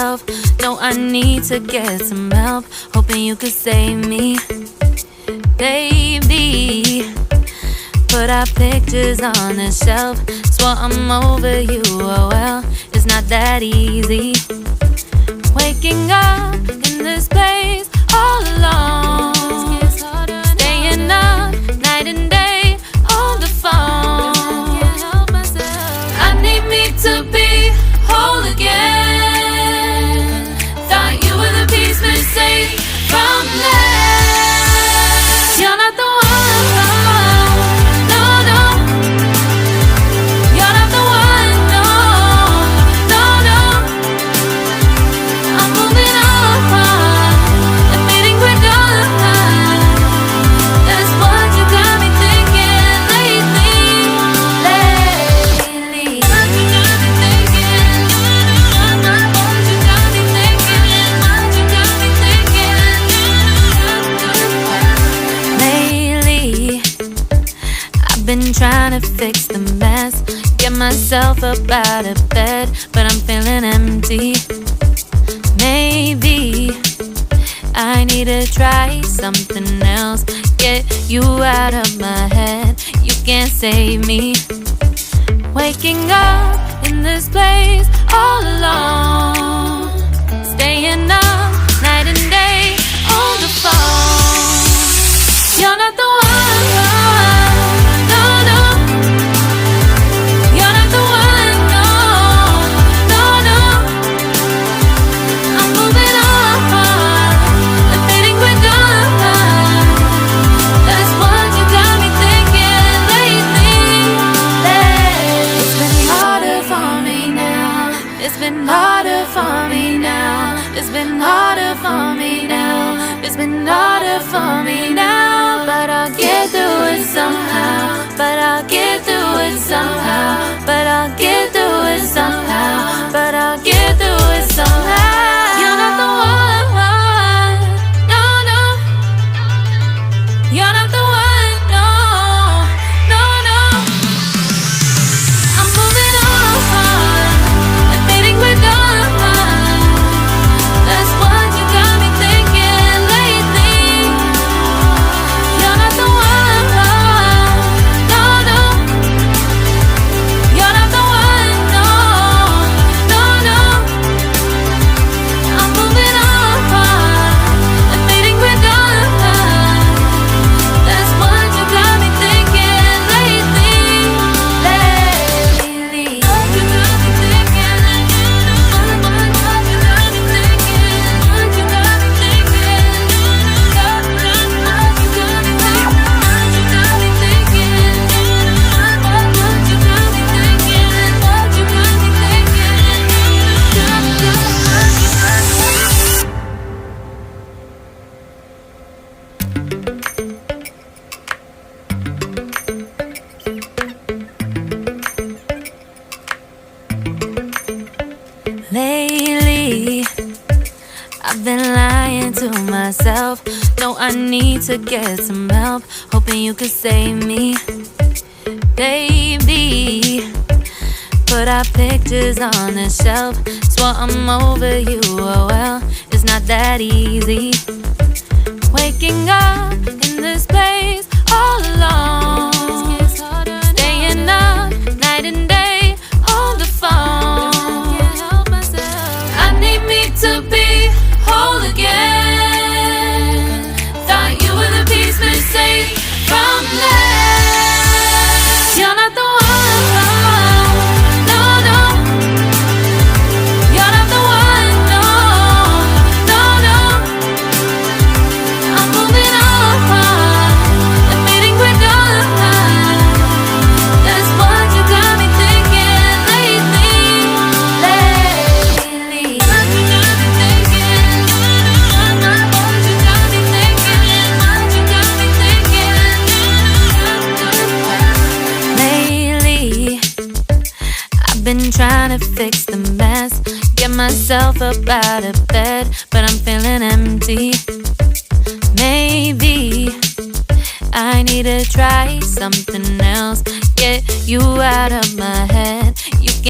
myself. No, I need to get some help. Hoping you could save me, baby. Put our pictures on the shelf. Swore I'm over you, oh well, it's not that easy. Waking up in this place all alone, staying up night and day on the phone. I need me to be whole again. Thought you were the piece missing from left. You're not the one. Been trying to fix the mess, get myself up out of bed, but I'm feeling empty. Maybe I need to try something else, get you out of my head. You can't save me. Waking up in this place all alone, staying up night and day on the phone. You're not the one. It's been harder for me now. It's been harder for me now. It's been harder for me now. But I'll get through it somehow. But I'll get through it somehow. But I'll get through it somehow. But I'll get through it somehow. You're not the one. No, no. You're not the one. No, no, no. I'm moving on. Lately, I've been lying to myself. No, I need to get some help. Hoping you could save me, baby. Put our pictures on the shelf. Swore I'm over you, oh well, it's not that easy. Waking up in this place all alone, staying up night and day on the phone. To be whole again. Thought you were the piece missing from left. You're not the one. No, no. You're not the one. No, no, no. I'm moving on. Admitting we're done. That's what you got me thinking lately. Been trying to fix the mess, get myself up out of bed, but I'm feeling empty. Maybe I need to try something else, get you out of my head.